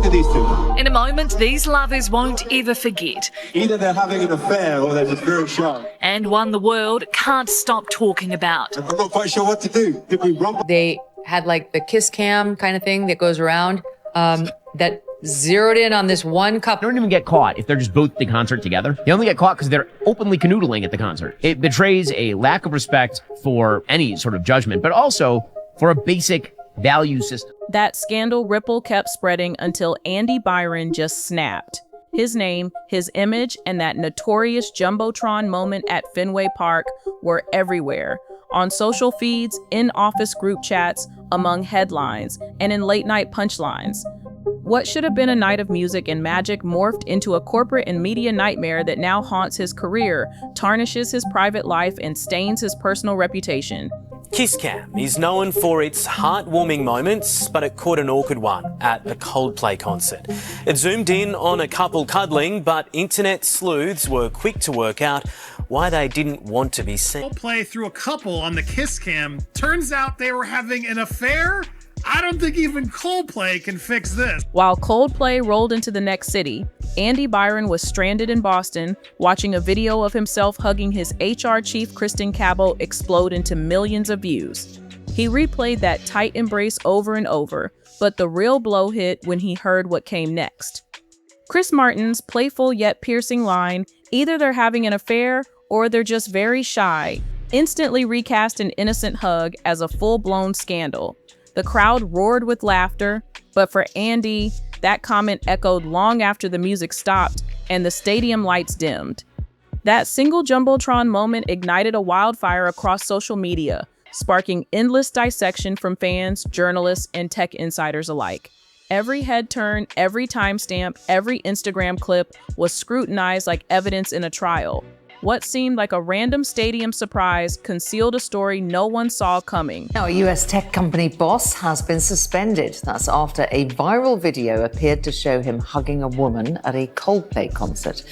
Look at these two. In a moment, these lovers won't ever forget. Either they're having an affair or they're just very shy. And one the world can't stop talking about. I'm not quite sure what to do. Did we rumble? They had like the kiss cam kind of thing that goes around that zeroed in on this one couple. They don't even get caught if they're just both at the concert together. They only get caught because they're openly canoodling at the concert. It betrays a lack of respect for any sort of judgment, but also for a basic value system. That scandal ripple kept spreading until Andy Byron just snapped. His name, his image, and that notorious Jumbotron moment at Fenway Park were everywhere. On social feeds, in office group chats, among headlines, and in late-night punchlines. What should have been a night of music and magic morphed into a corporate and media nightmare that now haunts his career, tarnishes his private life, and stains his personal reputation. Kiss Cam is known for its heartwarming moments, but it caught an awkward one at a Coldplay concert. It zoomed in on a couple cuddling, but internet sleuths were quick to work out why they didn't want to be seen. Coldplay threw a couple on the Kiss Cam. Turns out they were having an affair? I don't think even Coldplay can fix this. While Coldplay rolled into the next city, Andy Byron was stranded in Boston, watching a video of himself hugging his HR chief Kristen Cabot explode into millions of views. He replayed that tight embrace over and over, but the real blow hit when he heard what came next. Chris Martin's playful yet piercing line, either they're having an affair or they're just very shy, instantly recast an innocent hug as a full-blown scandal. The crowd roared with laughter, but for Andy, that comment echoed long after the music stopped and the stadium lights dimmed. That single Jumbotron moment ignited a wildfire across social media, sparking endless dissection from fans, journalists, and tech insiders alike. Every head turn, every timestamp, every Instagram clip was scrutinized like evidence in a trial. What seemed like a random stadium surprise concealed a story no one saw coming. Now, a US tech company boss has been suspended. That's after a viral video appeared to show him hugging a woman at a Coldplay concert.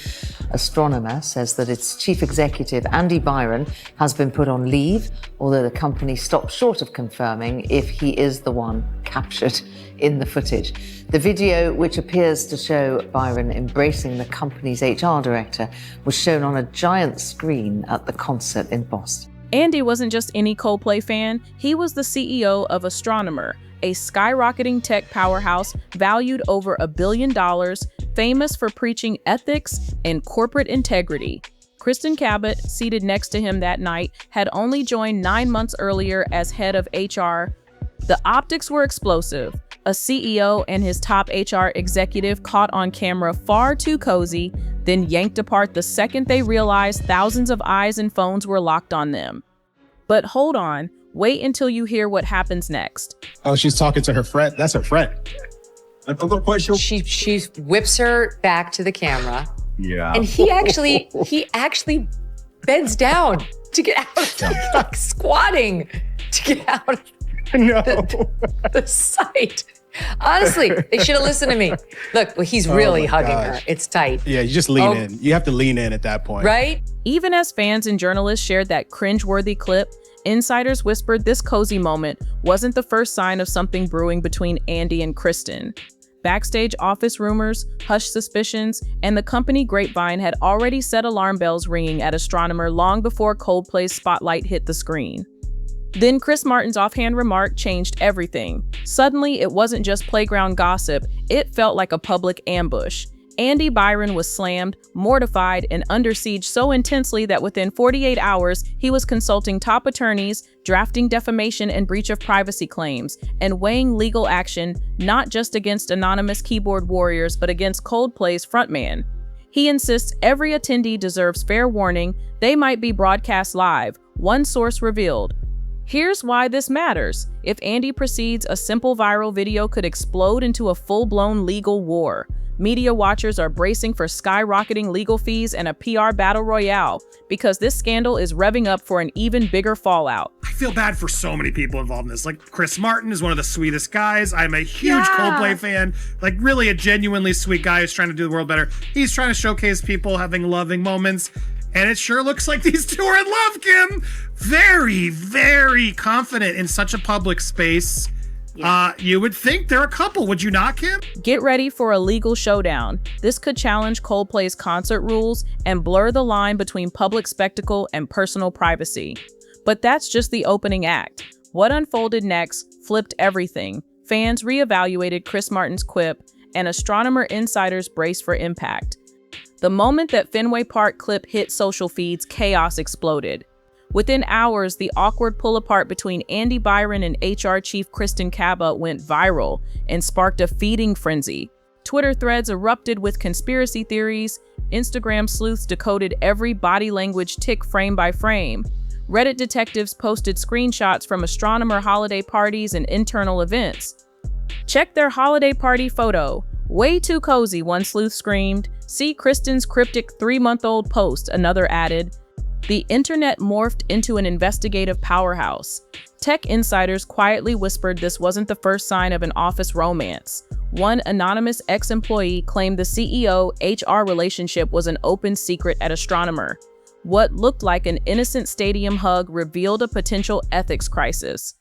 Astronomer says that its chief executive, Andy Byron, has been put on leave, although the company stopped short of confirming if he is the one captured in the footage. The video, which appears to show Byron embracing the company's HR director, was shown on a giant screen at the concert in Boston. Andy wasn't just any Coldplay fan, he was the CEO of Astronomer, a skyrocketing tech powerhouse valued over $1 billion, famous for preaching ethics and corporate integrity. Kristen Cabot, seated next to him that night, had only joined 9 months earlier as head of HR. The optics were explosive. A CEO and his top HR executive caught on camera far too cozy, then yanked apart the second they realized thousands of eyes and phones were locked on them. But hold on, wait until you hear what happens next. Oh, she's talking to her friend. That's her friend. I'm not quite sure. She whips her back to the camera. Yeah. And he actually bends down to get out, like squatting to get out of the sight. Honestly, they should have listened to me. Look, well, he's really hugging her. It's tight. Yeah, you just lean in. You have to lean in at that point. Right? Even as fans and journalists shared that cringeworthy clip, insiders whispered this cozy moment wasn't the first sign of something brewing between Andy and Kristen. Backstage office rumors, hushed suspicions, and the company grapevine had already set alarm bells ringing at Astronomer long before Coldplay's spotlight hit the screen. Then Chris Martin's offhand remark changed everything. Suddenly, it wasn't just playground gossip, it felt like a public ambush. Andy Byron was slammed, mortified, and under siege so intensely that within 48 hours, he was consulting top attorneys, drafting defamation and breach of privacy claims, and weighing legal action not just against anonymous keyboard warriors, but against Coldplay's frontman. He insists every attendee deserves fair warning, they might be broadcast live, one source revealed. Here's why this matters. If Andy proceeds, a simple viral video could explode into a full-blown legal war. Media watchers are bracing for skyrocketing legal fees and a PR battle royale because this scandal is revving up for an even bigger fallout. I feel bad for so many people involved in this. Like, Chris Martin is one of the sweetest guys. I'm a huge Coldplay fan. Like, really a genuinely sweet guy who's trying to do the world better. He's trying to showcase people having loving moments. And it sure looks like these two are in love, Kim. Very, very confident in such a public space. You would think they're a couple, would you not, Kim? Get ready for a legal showdown. This could challenge Coldplay's concert rules and blur the line between public spectacle and personal privacy. But that's just the opening act. What unfolded next flipped everything. Fans reevaluated Chris Martin's quip, and astronomer insiders braced for impact. The moment that Fenway Park clip hit social feeds, chaos exploded. Within hours, the awkward pull-apart between Andy Byron and HR chief Kristen Cabot went viral and sparked a feeding frenzy. Twitter threads erupted with conspiracy theories. Instagram sleuths decoded every body language tick frame by frame. Reddit detectives posted screenshots from astronomer holiday parties and internal events. Check their holiday party photo. Way too cozy, one sleuth screamed. See Kristen's cryptic 3-month-old post, another added. The internet morphed into an investigative powerhouse. Tech insiders quietly whispered this wasn't the first sign of an office romance. One anonymous ex-employee claimed the CEO-HR relationship was an open secret at Astronomer. What looked like an innocent stadium hug revealed a potential ethics crisis.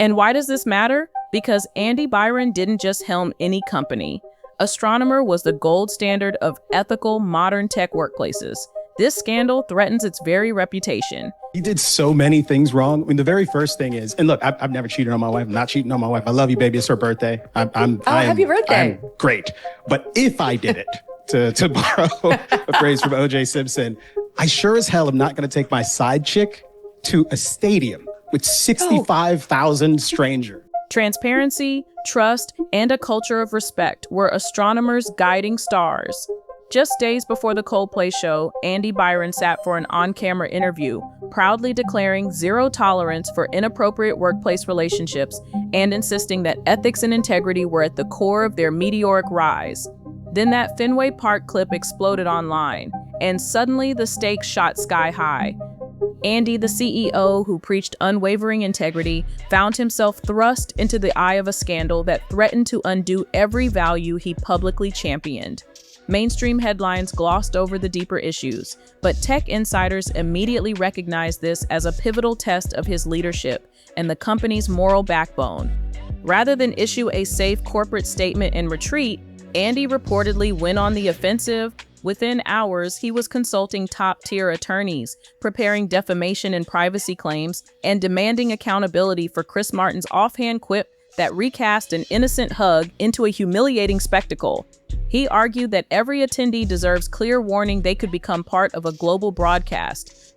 And why does this matter? Because Andy Byron didn't just helm any company. Astronomer was the gold standard of ethical, modern tech workplaces. This scandal threatens its very reputation. He did so many things wrong. I mean, the very first thing is, and look, I've never cheated on my wife. I'm not cheating on my wife. I love you, baby. It's her birthday. Happy birthday. I'm great. But if I did it, to borrow a phrase from O.J. Simpson, I sure as hell am not going to take my side chick to a stadium with 65,000 strangers. Transparency, trust, and a culture of respect were Astronomer's guiding stars. Just days before the Coldplay show, Andy Byron sat for an on-camera interview, proudly declaring zero tolerance for inappropriate workplace relationships and insisting that ethics and integrity were at the core of their meteoric rise. Then that Fenway Park clip exploded online, and suddenly the stakes shot sky high. Andy, the CEO who preached unwavering integrity, found himself thrust into the eye of a scandal that threatened to undo every value he publicly championed. Mainstream headlines glossed over the deeper issues, but tech insiders immediately recognized this as a pivotal test of his leadership and the company's moral backbone. Rather than issue a safe corporate statement and retreat, Andy reportedly went on the offensive. Within hours, he was consulting top-tier attorneys, preparing defamation and privacy claims, and demanding accountability for Chris Martin's offhand quip that recast an innocent hug into a humiliating spectacle. He argued that every attendee deserves clear warning they could become part of a global broadcast.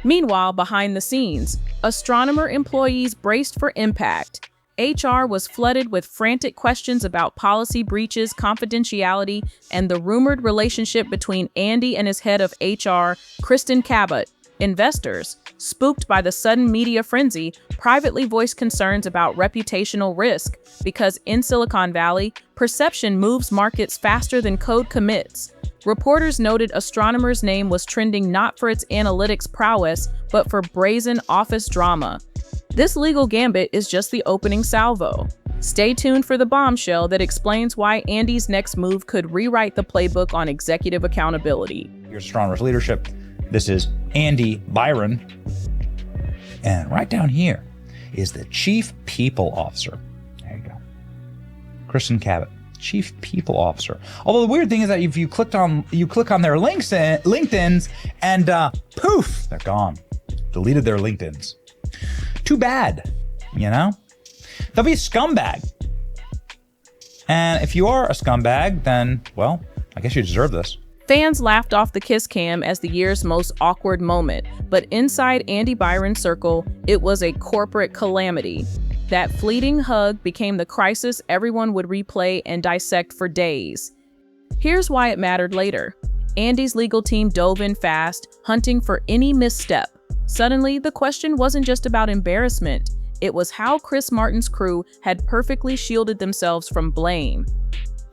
Meanwhile, behind the scenes, Astronomer employees braced for impact. HR was flooded with frantic questions about policy breaches, confidentiality, and the rumored relationship between Andy and his head of HR, Kristen Cabot. Investors, spooked by the sudden media frenzy, privately voiced concerns about reputational risk because in Silicon Valley, perception moves markets faster than code commits. Reporters noted Astronomer's name was trending not for its analytics prowess, but for brazen office drama. This legal gambit is just the opening salvo. Stay tuned for the bombshell that explains why Andy's next move could rewrite the playbook on executive accountability. Here's Astronomer's leadership. This is Andy Byron. And right down here is the Chief People Officer. There you go. Kristen Cabot, Chief People Officer. Although the weird thing is that if you click on their LinkedIns and poof, they're gone. Deleted their LinkedIns. Too bad, you know? They'll be a scumbag. And if you are a scumbag, then, well, I guess you deserve this. Fans laughed off the kiss cam as the year's most awkward moment, but inside Andy Byron's circle, it was a corporate calamity. That fleeting hug became the crisis everyone would replay and dissect for days. Here's why it mattered later. Andy's legal team dove in fast, hunting for any misstep. Suddenly, the question wasn't just about embarrassment. It was how Chris Martin's crew had perfectly shielded themselves from blame.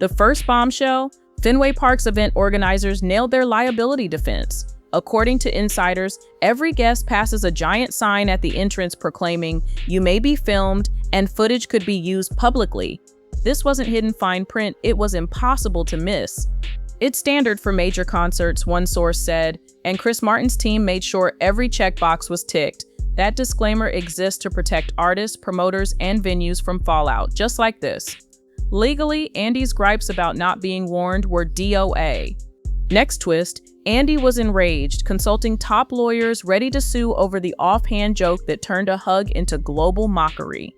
The first bombshell, Fenway Park's event organizers nailed their liability defense. According to insiders, every guest passes a giant sign at the entrance proclaiming, "You may be filmed," and footage could be used publicly. This wasn't hidden fine print, it was impossible to miss. It's standard for major concerts, one source said, and Chris Martin's team made sure every checkbox was ticked. That disclaimer exists to protect artists, promoters, and venues from fallout, just like this. Legally, Andy's gripes about not being warned were DOA. Next twist, Andy was enraged, consulting top lawyers ready to sue over the offhand joke that turned a hug into global mockery.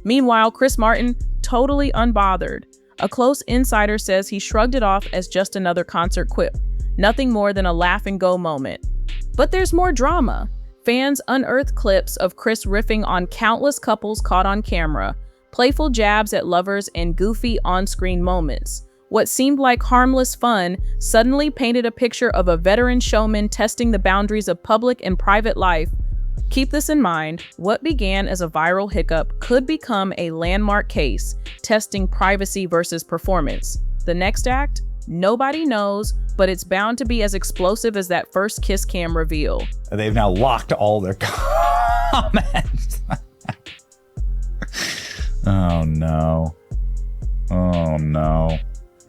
Meanwhile, Chris Martin, totally unbothered. A close insider says he shrugged it off as just another concert quip, nothing more than a laugh-and-go moment. But there's more drama. Fans unearthed clips of Chris riffing on countless couples caught on camera, playful jabs at lovers, and goofy on-screen moments. What seemed like harmless fun suddenly painted a picture of a veteran showman testing the boundaries of public and private life. Keep this in mind, what began as a viral hiccup could become a landmark case, testing privacy versus performance. The next act? Nobody knows, but it's bound to be as explosive as that first kiss cam reveal. They've now locked all their comments. Oh no. Oh no.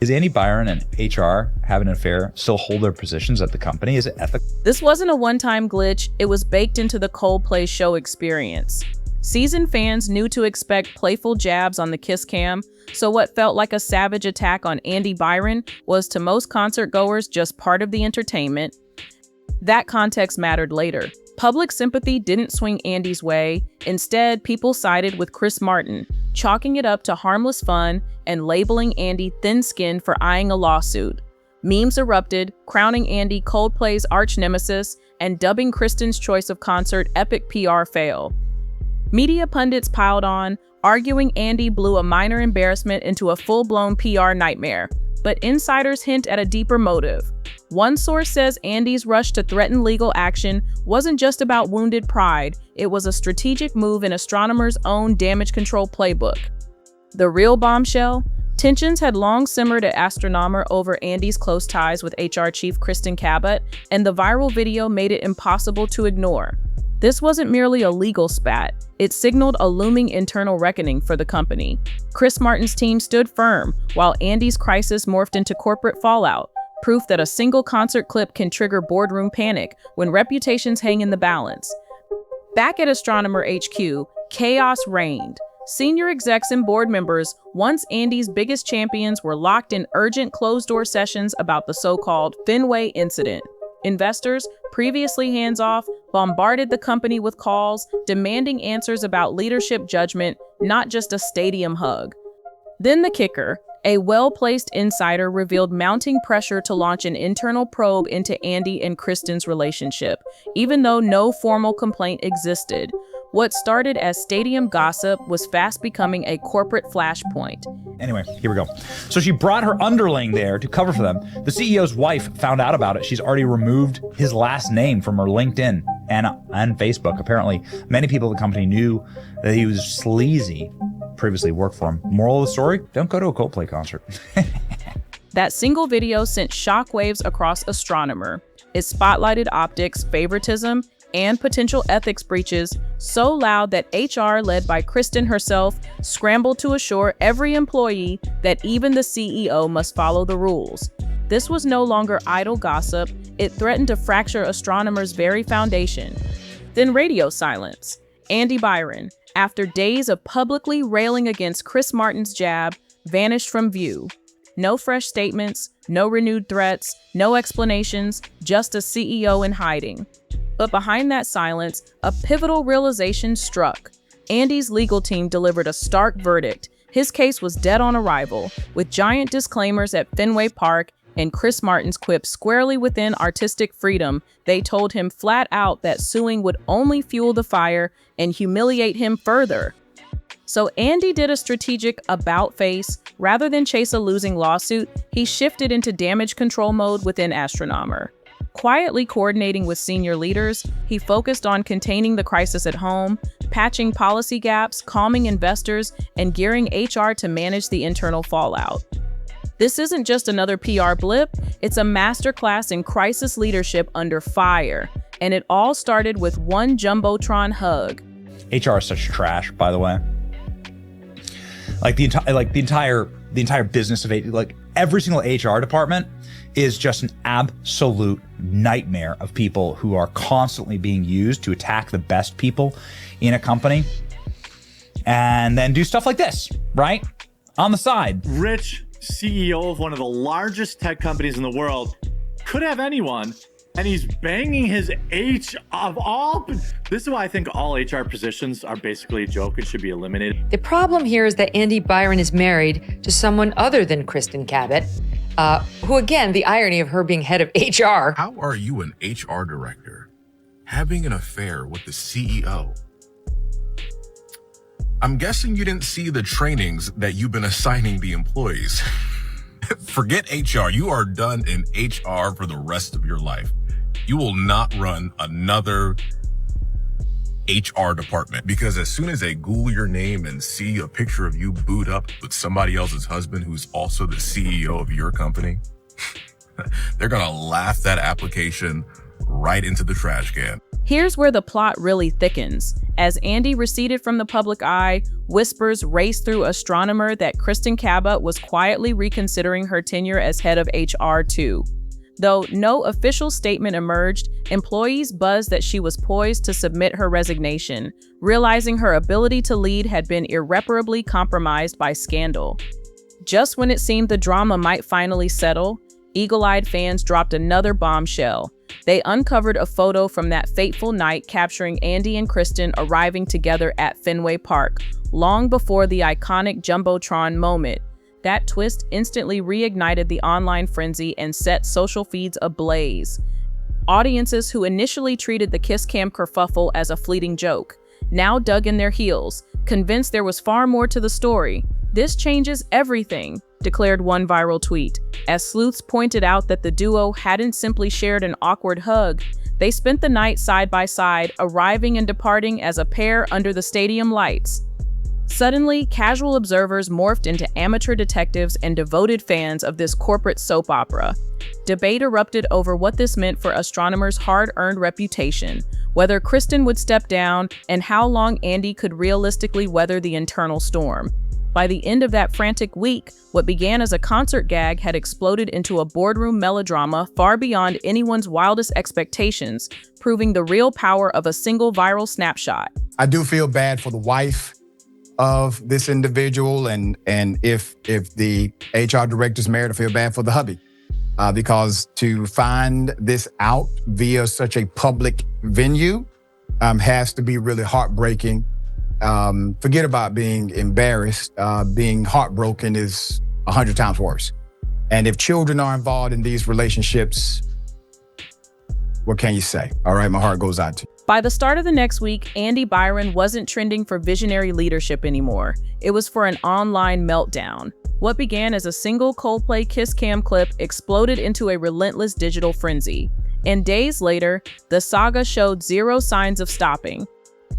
Is Andy Byron and HR having an affair still hold their positions at the company? Is it ethical? This wasn't a one-time glitch, it was baked into the Coldplay show experience. Seasoned fans knew to expect playful jabs on the kiss cam, so what felt like a savage attack on Andy Byron was to most concert goers just part of the entertainment. That context mattered later. Public sympathy didn't swing Andy's way. Instead, people sided with Chris Martin, chalking it up to harmless fun and labeling Andy thin-skinned for eyeing a lawsuit. Memes erupted, crowning Andy Coldplay's arch nemesis and dubbing Kristen's choice of concert epic PR fail. Media pundits piled on, arguing Andy blew a minor embarrassment into a full-blown PR nightmare. But insiders hint at a deeper motive. One source says Andy's rush to threaten legal action wasn't just about wounded pride, it was a strategic move in astronomers' own damage control playbook. The real bombshell? Tensions had long simmered at Astronomer over Andy's close ties with HR chief Kristen Cabot, and the viral video made it impossible to ignore. This wasn't merely a legal spat, it signaled a looming internal reckoning for the company. Chris Martin's team stood firm, while Andy's crisis morphed into corporate fallout, proof that a single concert clip can trigger boardroom panic when reputations hang in the balance. Back at Astronomer HQ, chaos reigned. Senior execs and board members, once Andy's biggest champions, were locked in urgent closed-door sessions about the so-called Fenway incident. Investors, previously hands-off, bombarded the company with calls, demanding answers about leadership judgment, not just a stadium hug. Then the kicker. A well-placed insider revealed mounting pressure to launch an internal probe into Andy and Kristen's relationship, even though no formal complaint existed. What started as stadium gossip was fast becoming a corporate flashpoint. Anyway, here we go. So she brought her underling there to cover for them. The CEO's wife found out about it. She's already removed his last name from her LinkedIn and Facebook. Apparently, many people at the company knew that he was sleazy. Previously worked for him. Moral of the story? Don't go to a Coldplay concert. That single video sent shockwaves across Astronomer. It spotlighted optics, favoritism, and potential ethics breaches so loud that HR, led by Kristen herself, scrambled to assure every employee that even the CEO must follow the rules. This was no longer idle gossip, it threatened to fracture Astronomer's very foundation. Then radio silence. Andy Byron, after days of publicly railing against Chris Martin's jab, vanished from view. No fresh statements, no renewed threats, no explanations, just a CEO in hiding. But behind that silence, a pivotal realization struck. Andy's legal team delivered a stark verdict. His case was dead on arrival, with giant disclaimers at Fenway Park and Chris Martin's quip squarely within artistic freedom. They told him flat out that suing would only fuel the fire and humiliate him further. So Andy did a strategic about-face. Rather than chase a losing lawsuit, he shifted into damage control mode within Astronomer. Quietly coordinating with senior leaders, he focused on containing the crisis at home, patching policy gaps, calming investors, and gearing HR to manage the internal fallout. This isn't just another PR blip, it's a masterclass in crisis leadership under fire. And it all started with one Jumbotron hug. HR is such trash, by the way. Like the entire the entire business of it, like every single HR department is just an absolute nightmare of people who are constantly being used to attack the best people in a company and then do stuff like this, right? On the side. Rich CEO of one of the largest tech companies in the world could have anyone, and he's banging his H of all. This is why I think all HR positions are basically a joke and should be eliminated. The problem here is that Andy Byron is married to someone other than Kristen Cabot, who, again, the irony of her being head of HR. How are you, an HR director, having an affair with the CEO? I'm guessing you didn't see the trainings that you've been assigning the employees. Forget HR. You are done in HR for the rest of your life. You will not run another HR department, because as soon as they Google your name and see a picture of you booed up with somebody else's husband who's also the CEO of your company, they're going to laugh that application right into the trash can. Here's where the plot really thickens. As Andy receded from the public eye, whispers raced through Astronomer that Kristen Cabot was quietly reconsidering her tenure as head of HR too. Though no official statement emerged, employees buzzed that she was poised to submit her resignation, realizing her ability to lead had been irreparably compromised by scandal. Just when it seemed the drama might finally settle, eagle-eyed fans dropped another bombshell. They uncovered a photo from that fateful night capturing Andy and Kristen arriving together at Fenway Park, long before the iconic Jumbotron moment. That twist instantly reignited the online frenzy and set social feeds ablaze. Audiences who initially treated the kiss cam kerfuffle as a fleeting joke now dug in their heels, convinced there was far more to the story. "This changes everything," declared one viral tweet, as sleuths pointed out that the duo hadn't simply shared an awkward hug. They spent the night side by side, arriving and departing as a pair under the stadium lights. Suddenly, casual observers morphed into amateur detectives and devoted fans of this corporate soap opera. Debate erupted over what this meant for Astronomer's hard-earned reputation, whether Kristen would step down, and how long Andy could realistically weather the internal storm. By the end of that frantic week, what began as a concert gag had exploded into a boardroom melodrama far beyond anyone's wildest expectations, proving the real power of a single viral snapshot. I do feel bad for the wife of this individual, and if the HR director's married, I feel bad for the hubby, because to find this out via such a public venue has to be really heartbreaking. Forget about being embarrassed. Being heartbroken is 100 times worse. And if children are involved in these relationships, what can you say? All right, my heart goes out to you. By the start of the next week, Andy Byron wasn't trending for visionary leadership anymore. It was for an online meltdown. What began as a single Coldplay kiss cam clip exploded into a relentless digital frenzy. And days later, the saga showed zero signs of stopping.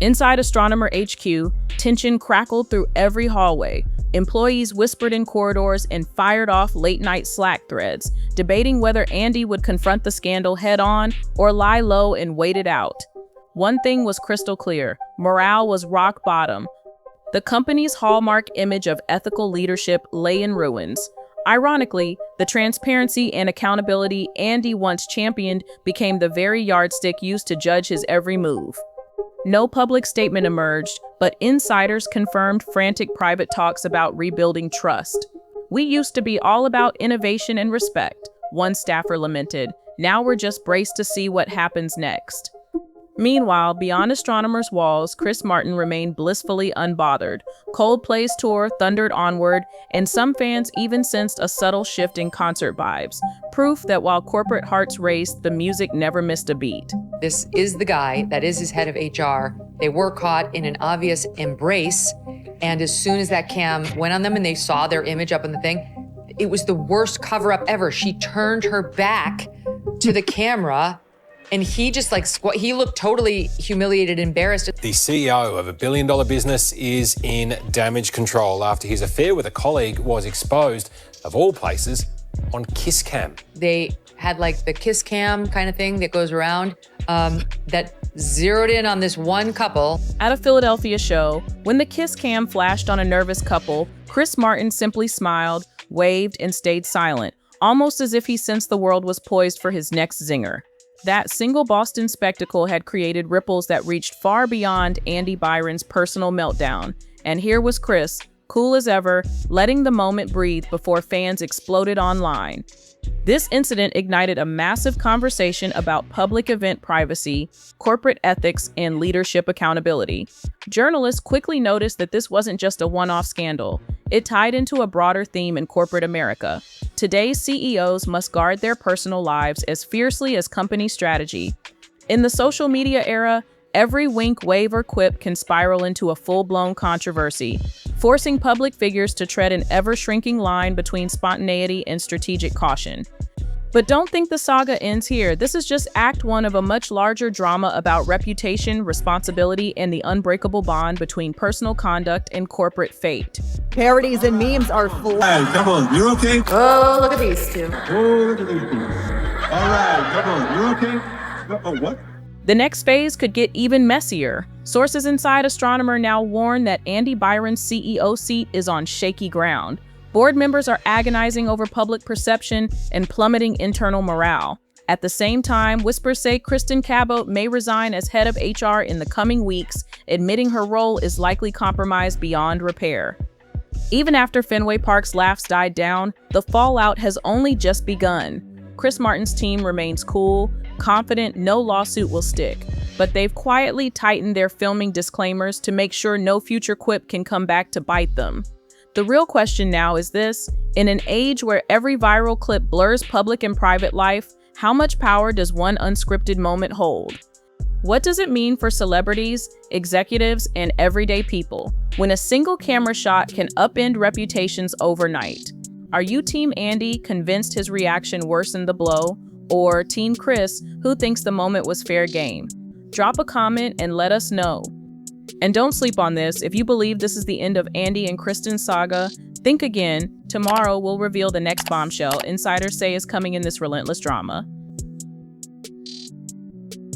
Inside Astronomer HQ, tension crackled through every hallway. Employees whispered in corridors and fired off late-night Slack threads, debating whether Andy would confront the scandal head-on or lie low and wait it out. One thing was crystal clear: morale was rock bottom. The company's hallmark image of ethical leadership lay in ruins. Ironically, the transparency and accountability Andy once championed became the very yardstick used to judge his every move. No public statement emerged, but insiders confirmed frantic private talks about rebuilding trust. "We used to be all about innovation and respect," one staffer lamented. "Now we're just braced to see what happens next." Meanwhile, beyond Astronomer's walls, Chris Martin remained blissfully unbothered. Coldplay's tour thundered onward, and some fans even sensed a subtle shift in concert vibes, proof that while corporate hearts raced, the music never missed a beat. This is the guy that is his head of HR. They were caught in an obvious embrace, and as soon as that cam went on them and they saw their image up on the thing, it was the worst cover-up ever. She turned her back to the camera, and he just he looked totally humiliated, embarrassed. The CEO of a billion-dollar business is in damage control after his affair with a colleague was exposed, of all places, on Kiss Cam. They had like the kiss cam kind of thing that goes around that zeroed in on this one couple. At a Philadelphia show, when the kiss cam flashed on a nervous couple, Chris Martin simply smiled, waved, and stayed silent, almost as if he sensed the world was poised for his next zinger. That single Boston spectacle had created ripples that reached far beyond Andy Byron's personal meltdown. And here was Chris, cool as ever, letting the moment breathe before fans exploded online. This incident ignited a massive conversation about public event privacy, corporate ethics, and leadership accountability. Journalists quickly noticed that this wasn't just a one-off scandal. It tied into a broader theme in corporate America. Today's CEOs must guard their personal lives as fiercely as company strategy. In the social media era, every wink, wave, or quip can spiral into a full-blown controversy, forcing public figures to tread an ever-shrinking line between spontaneity and strategic caution. But don't think the saga ends here. This is just act one of a much larger drama about reputation, responsibility, and the unbreakable bond between personal conduct and corporate fate. Parodies and memes are full. Hey, come on, you okay? Oh, look at these two. Oh, look at these two. All right, come on, you okay? Oh, what? The next phase could get even messier. Sources inside Astronomer now warn that Andy Byron's CEO seat is on shaky ground. Board members are agonizing over public perception and plummeting internal morale. At the same time, whispers say Kristen Cabot may resign as head of HR in the coming weeks, admitting her role is likely compromised beyond repair. Even after Fenway Park's laughs died down, the fallout has only just begun. Chris Martin's team remains cool, confident no lawsuit will stick, but they've quietly tightened their filming disclaimers to make sure no future quip can come back to bite them. The real question now is this: in an age where every viral clip blurs public and private life, how much power does one unscripted moment hold? What does it mean for celebrities, executives, and everyday people when a single camera shot can upend reputations overnight? Are you Team Andy, convinced his reaction worsened the blow, or Team Chris, who thinks the moment was fair game? Drop a comment and let us know. And don't sleep on this. If you believe this is the end of Andy and Kristen's saga, think again. Tomorrow we'll reveal the next bombshell insiders say is coming in this relentless drama.